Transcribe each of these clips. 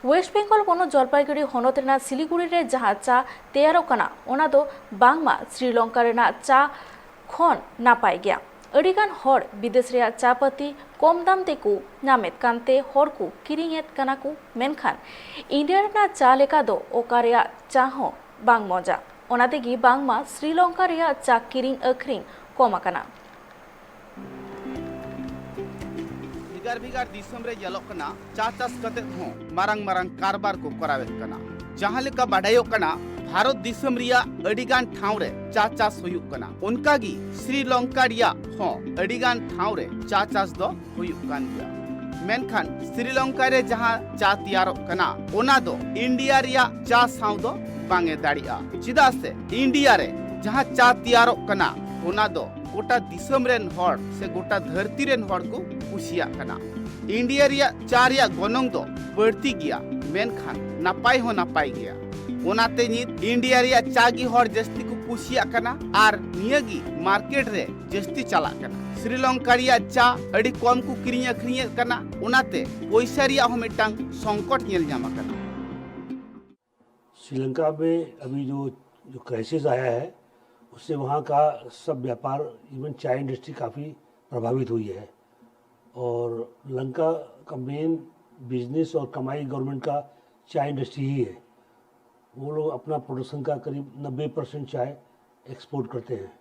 Waste Bengal पनत Jalpaiguri हनत Raina Siliguri रे जहाँ चा तैयारोग कना ओना दो बांगमा श्रीलंका रेना चा खन नापाय गया। अडिगान हर विदेश रे चापती कम दाम तेको नामेत कानते हर को किरिंगेत कना को मेनखान इंडिया रेना चा लेका दो ओका रेया चा हो बांग मजा ओना तेगी बांगमा श्रीलंका रेया चा किरिंग अखरिंग कम आकाना। भिगार दिसम रे जलोक कना चा चास कते हो मारंग मारंग कारबार को करावेत कना जहां लेका बाडायो कना भारत दिसम रिया अडिगान ठाव रे चा चास हुयुक कना उनकागी श्रीलंका रिया हो अडिगान ठाव रे चा चास दो हुयुक कान गया मेनखान श्रीलंका रे जहां चा तैयारोग कना ओना दो इंडिया रिया चा साव दो बांगे दाड़िया चिदा से इंडिया रे जहां चा तैयारोग कना ओना दो गोटा दिसम रेन हर से गोटा धरती रेन हर को कुसिया कना इंडिया रिया चा रिया गनंग दो बढ़ती गया मेनखान नापाय हो नापाय गया ओनाते नित इंडिया रिया चा गी हर जस्ती को कुसिया कना आर नियगी मार्केट रे जस्ती चला कना श्रीलंका रिया चा अड़ी कम को किरिंग अखरिंग कना ओनाते पैसा रिया हो मिटांग संकट नेल जामा कना। श्रीलंका में अभी जो क्राइसिस आया है उससे वहाँ का सब व्यापार इवन चाय इंडस्ट्री काफ़ी प्रभावित हुई है और लंका का मेन बिजनेस और कमाई गवर्नमेंट का चाय इंडस्ट्री ही है। वो लोग अपना प्रोडक्शन का करीब 90% चाय एक्सपोर्ट करते हैं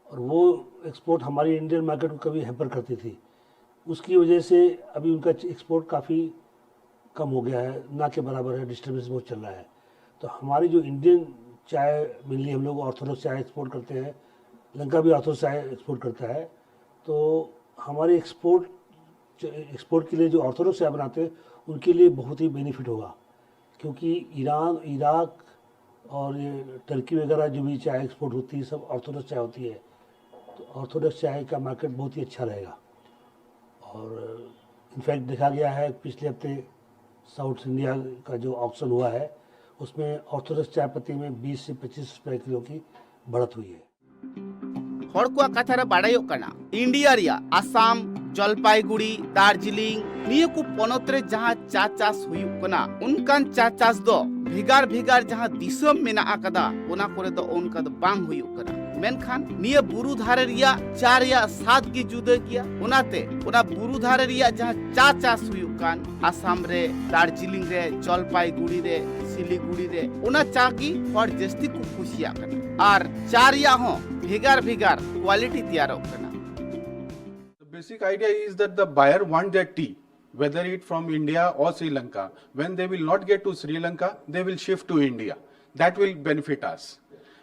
और वो एक्सपोर्ट हमारी इंडियन मार्केट को कभी हैम्पर करती थी। उसकी वजह से अभी उनका एक्सपोर्ट काफ़ी कम हो गया है, ना के बराबर है, डिस्टर्बेंस बहुत चल रहा है। तो हमारी जो इंडियन चाय मेनली हम लोग ऑर्थोडॉक्स चाय एक्सपोर्ट करते हैं, लंका भी ऑर्थोडॉक्स चाय एक्सपोर्ट करता है। तो हमारे एक्सपोर्ट के लिए जो ऑर्थोडॉक्स चाय बनाते हैं उनके लिए बहुत ही बेनिफिट होगा क्योंकि ईरान, इराक और ये टर्की वगैरह जो भी चाय एक्सपोर्ट होती है सब ऑर्थोडॉक्स चाय होती है। तो ऑर्थोडॉक्स चाय का मार्केट बहुत ही अच्छा रहेगा और इनफैक्ट देखा गया है पिछले हफ्ते साउथ इंडिया का जो ऑक्शन हुआ है उसमें ऑर्थोडॉक्स चाय पत्ती में 20 से 25 रुपए किलो की बढ़त हुई है। हर को कथारे बाड़ायो कना इंडिया रिया आसाम, जलपाईगुड़ी, दार्जिलिंग निये को पनत रे जहां चा चास हुयुक कना उनकान चा चास दो भिगार जहां दिसम मेना आकदा ओना करे दो उनका दो बांग हुयुक कना मेनखान निये बुरु धारे रिया चा रिया सात की जुदा किया ओनाते ओना बुरु धारे रिया जहां चा चास हुयुक कान आसाम रे, दार्जिलिंग रे, जलपाईगुड़ी रे, सिलीगुड़ी रे ओना चा की हर जस्ती को खुशिया कना आर चा रिया हो भिगार क्वालिटी तैयारोग कना। Basic idea is that the buyer want their tea, whether it from India or Sri Lanka. When they will not get to Sri Lanka, they will shift to India. That will benefit us.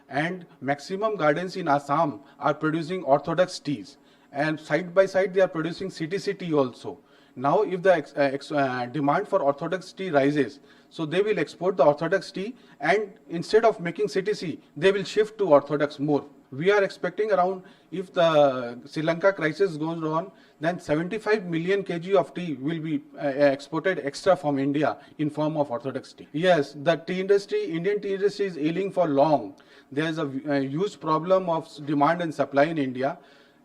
And maximum gardens in Assam are producing orthodox teas, and side by side they are producing CTC tea also. Now, if the demand for orthodox tea rises, so they will export the orthodox tea, and instead of making CTC, they will shift to orthodox more. We are expecting around, if the Sri Lanka crisis goes on, then 75 million kg of tea will be exported extra from India in form of orthodox tea. Yes, the tea industry, Indian tea industry is ailing for long. There is a huge problem of demand and supply in India.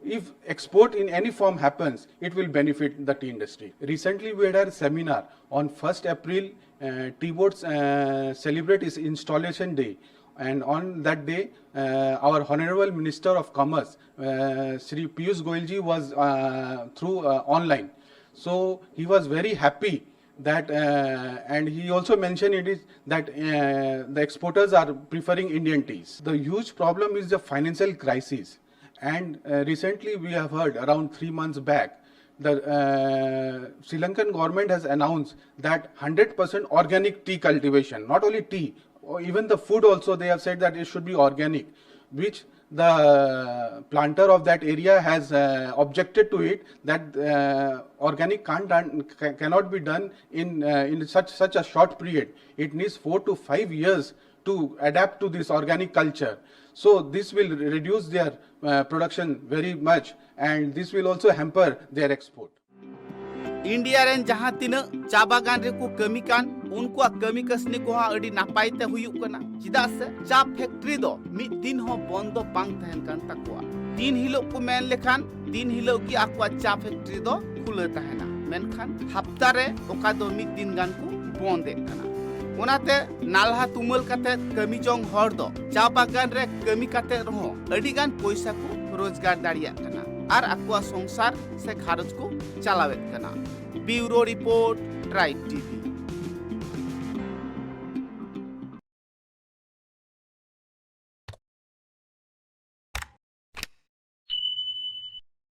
If export in any form happens, it will benefit the tea industry. Recently, we had a seminar on 1st April. Tea boards celebrate its installation day. And on that day, our Honorable Minister of Commerce, Shri Piyush Goyal ji, was through online. So he was very happy that, and he also mentioned it is that the exporters are preferring Indian teas. The huge problem is the financial crisis. And recently we have heard around 3 months back, the Sri Lankan government has announced that 100% organic tea cultivation, not only tea, or even the food also, they have said that it should be organic, which the planter of that area has objected to it, that organic cannot be done in such a short period. It needs 4 to 5 years to adapt to this organic culture. So this will reduce their production very much, and this will also hamper their export. India rain जहां तीना चा बागान रे को कमी कान उनको कमी कसनी को अडी नापाय ते हुयुक कना चिदा से चा फैक्ट्री दो मिद दिन हो बंद बांग तहन कान तकवा दिन हिलो को मेन लेखान दिन हिलो की आकवा चा फैक्ट्री दो खुले तहना मेनखान हफ्ता रे ओका दो मिद दिन गान को बंदे कना ओनाते नालहा तुमल काते कमी जोंग हर दो चा बागान रे कमी काते रहो अडी गान पैसा को रोजगार दाड़िया कना आर अकुआ संसार से घारज को चलावेत कना ब्यूरो रिपोर्ट ट्राइब टीवी।